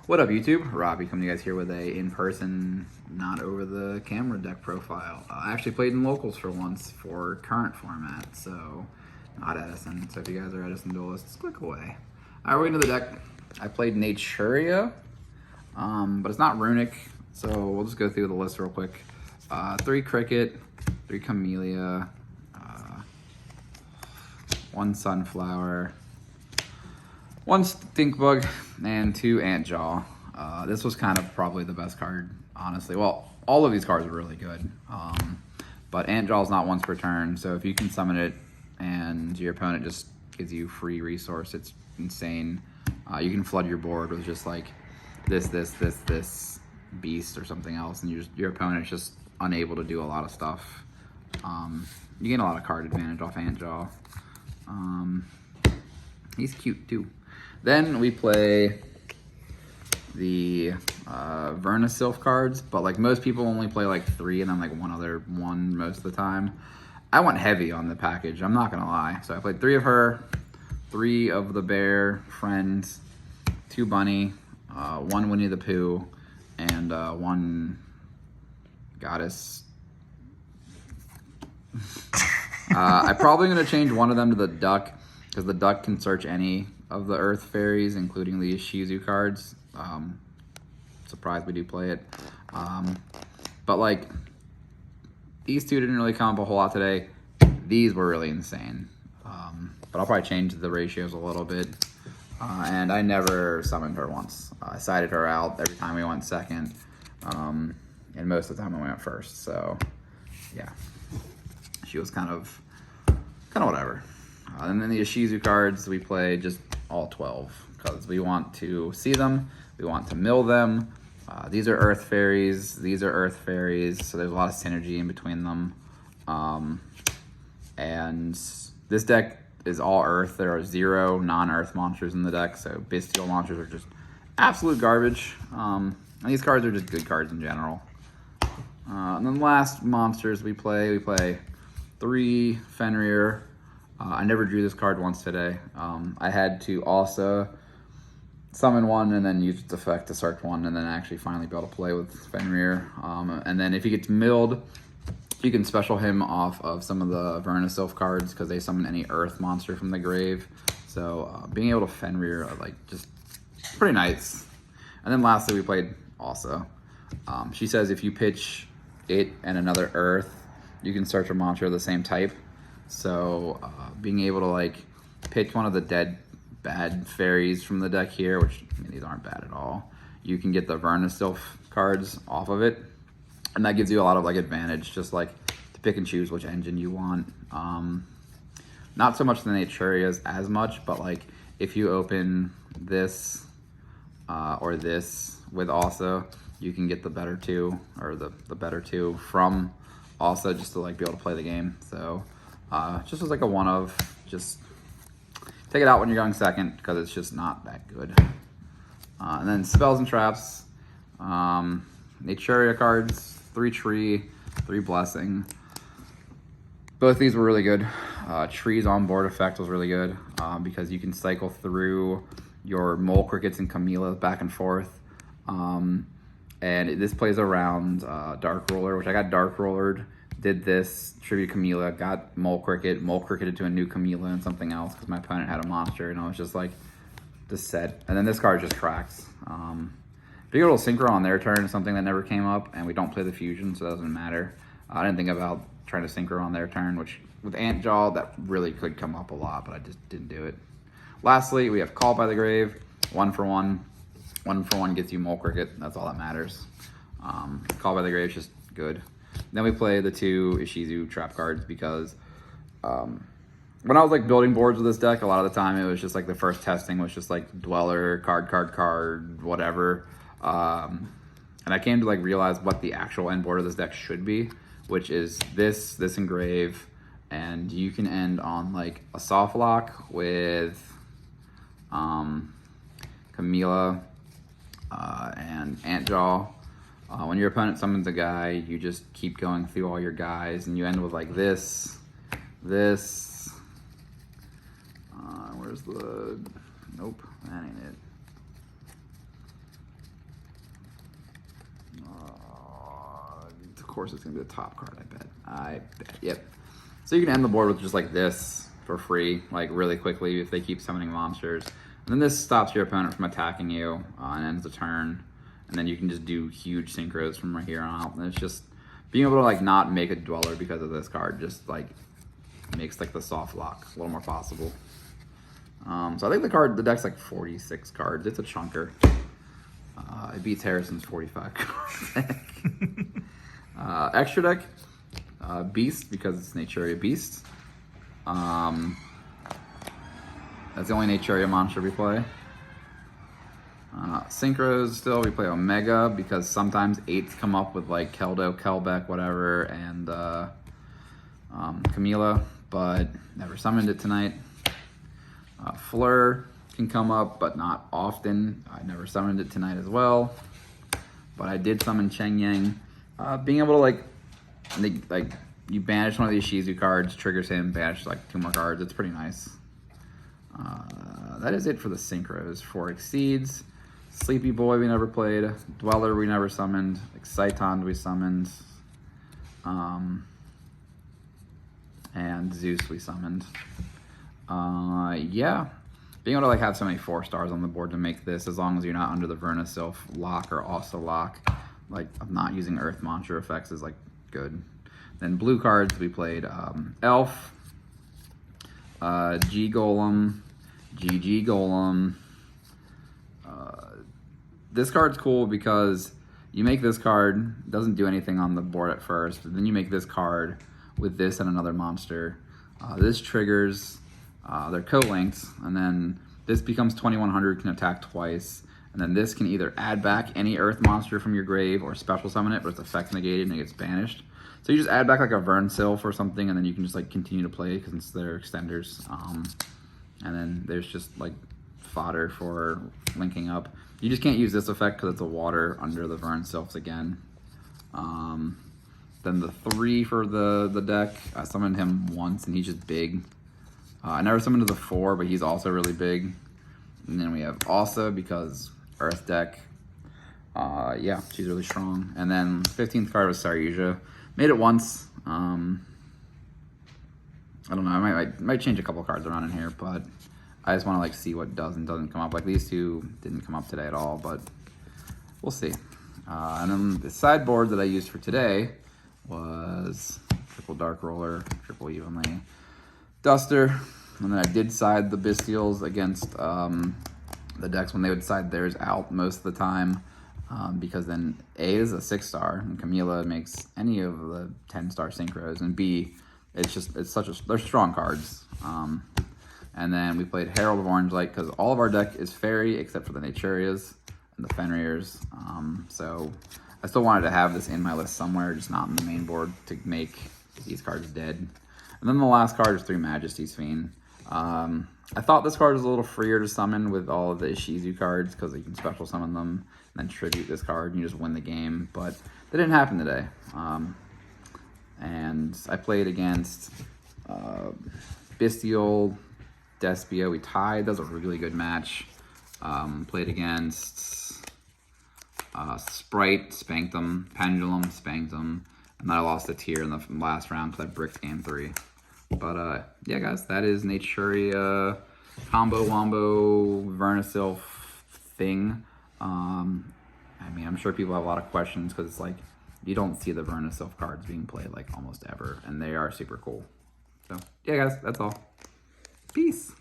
What up, YouTube? Robbie coming to you guys here with a in-person, not over-the-camera deck profile. I actually played in locals for once for current format, so not Edison. So if you guys are Edison duelists, click away. All right, we're into the deck. I played Naturia, but it's not runic, so we'll just go through the list real quick. 3 Cricket, 3 Camellia, 1 Sunflower, 1 Stink Bug, and 2 Antjaw. This was kind of probably the best card, honestly. Well, all of these cards are really good, but Antjaw is not once per turn, so if you can summon it and your opponent just gives you free resource, it's insane. You can flood your board with just like this beast or something else, and your opponent's just unable to do a lot of stuff. You gain a lot of card advantage off Antjaw. He's cute too. Then we play the Vernusylph cards, but like most people only play like 3 and then like one other one most of the time. I went heavy on the package, I'm not gonna lie. So I played 3 of her, 3 of the bear friends, 2 bunny, 1 Winnie the Pooh, and 1 goddess. I'm probably gonna change one of them to the duck, because the duck can search any of the earth fairies, including the Ishizu cards. Surprised we do play it. But like, these 2 didn't really come up a whole lot today. These were really insane. But I'll probably change the ratios a little bit. And I never summoned her once. I sided her out every time we went second. And most of the time I went first. So yeah, she was kind of whatever. And then the Ishizu cards, we play just all 12 because we want to see them, we want to mill them. These are earth fairies, these are earth fairies, so there's a lot of synergy in between them. And this deck is all earth. There are 0 non-earth monsters in the deck, so bestial monsters are just absolute garbage. And these cards are just good cards in general. And then last monsters we play 3 Fenrir. I never drew this card once today. I had to also summon 1 and then use its effect to search 1 and then actually finally be able to play with Fenrir. And then if he gets milled, you can special him off of some of the Vernusylph cards because they summon any earth monster from the grave. So being able to Fenrir, like, just pretty nice. And then lastly, we played also. She says if you pitch it and another earth, you can search a monster of the same type. So being able to like pitch one of the dead bad fairies from the deck here, which I mean, these aren't bad at all, you can get the Vernusylph cards off of it, and that gives you a lot of like advantage, just like to pick and choose which engine you want. Not so much the Naturias as much, but like if you open this or this with also, you can get the better 2 or the better 2 from also, just to like be able to play the game. So just as like a one of, just take it out when you're going second because it's just not that good. And then spells and traps, Naturia cards, 3 tree, 3 blessing. Both these were really good. Trees on board effect was really good because you can cycle through your mole crickets and Camellia back and forth. And this plays around Dark Roller, which I got Dark Rollered. Did this, tribute Camellia, got mole cricketed to a new Camellia and something else because my opponent had a monster, and I was just like, this set. And then this card just cracks. Being able to synchro on their turn is something that never came up, and we don't play the fusion, so it doesn't matter. I didn't think about trying to synchro on their turn, which with Antjaw, that really could come up a lot, but I just didn't do it. Lastly, we have Call by the Grave, 1 for 1. 1 for 1 gets you mole cricket, that's all that matters. Call by the Grave is just good. Then we play the 2 Ishizu trap cards because when I was like building boards with this deck, a lot of the time it was just like the first testing was just like Dweller, card, whatever. And I came to like realize what the actual end board of this deck should be, which is this engrave, and you can end on like a soft lock with Camellia and Antjaw. When your opponent summons a guy, you just keep going through all your guys, and you end with like this. Where's the? Nope, that ain't it. course it's gonna be the top card, I bet. Yep. So you can end the board with just like this for free, like really quickly if they keep summoning monsters. And then this stops your opponent from attacking you and ends the turn. And then you can just do huge synchros from right here on out. And it's just being able to like not make a dweller because of this card just like makes like the soft lock a little more possible. So I think the deck's like 46 cards. It's a chunker. It beats Harrison's 45 card deck. Extra deck, Beast, because it's Naturia Beast. That's the only Naturia monster we play. Synchros still, we play Omega because sometimes 8s come up with like Keldo, Kelbeck, whatever, and Camila, but never summoned it tonight. Fleur can come up, but not often. I never summoned it tonight as well, but I did summon Cheng Yang. Being able to like you banish one of these Ishizu cards, triggers him, banish like 2 more cards. It's pretty nice. That is it for the synchros. For Exceeds, Sleepy Boy we never played, Dweller we never summoned, Exciton we summoned, and Zeus we summoned. Yeah, being able to like have so many 4 stars on the board to make this, as long as you're not under the Vernusylph lock or also lock, like of not using Earth Monster effects is like good. Then blue cards we played Elf, G Golem, GG Golem. This card's cool because you make this card, doesn't do anything on the board at first, but then you make this card with this and another monster. This triggers, they're co-linked, and then this becomes 2100, can attack twice, and then this can either add back any Earth monster from your grave or special summon it, but its effect's negated and it gets banished. So you just add back like a Vernusylph or something, and then you can just like continue to play because they're extenders. And then there's just like fodder for linking up. You just can't use this effect because it's a water under the Vernusylphs again. Then the 3 for the deck, I summoned him once and he's just big. I never summoned the 4, but he's also really big. And then we have Asa because Earth deck. Yeah, she's really strong. And then 15th card was Saryuja. Made it once. I don't know, I might change a couple cards around in here, but I just want to like see what does and doesn't come up. Like these 2 didn't come up today at all, but we'll see. And then the sideboard that I used for today was triple Dark Roller, triple Evenly Duster, and then I did side the Bestials against the decks when they would side theirs out most of the time, because then A is a 6-star, and Camila makes any of the 10-star synchros, and B, they're strong cards. And then we played Herald of Orange Light because all of our deck is fairy except for the Naturias and the Fenrirs. So I still wanted to have this in my list somewhere, just not in the main board, to make these cards dead. And then the last card is 3 Majesty's Fiend. I thought this card was a little freer to summon with all of the Ishizu cards because you can special summon them and then tribute this card and you just win the game, but that didn't happen today. And I played against Bestial, Despia. We tied. That was a really good match. Played against Sprite, spanked them. Pendulum, spanked them. And then I lost a tier in the last round because I bricked game 3. But yeah, guys, that is Naturia combo wombo Vernusylph thing. I mean, I'm sure people have a lot of questions because it's like you don't see the Vernusylph cards being played like almost ever, and they are super cool. So yeah, guys, that's all. Peace.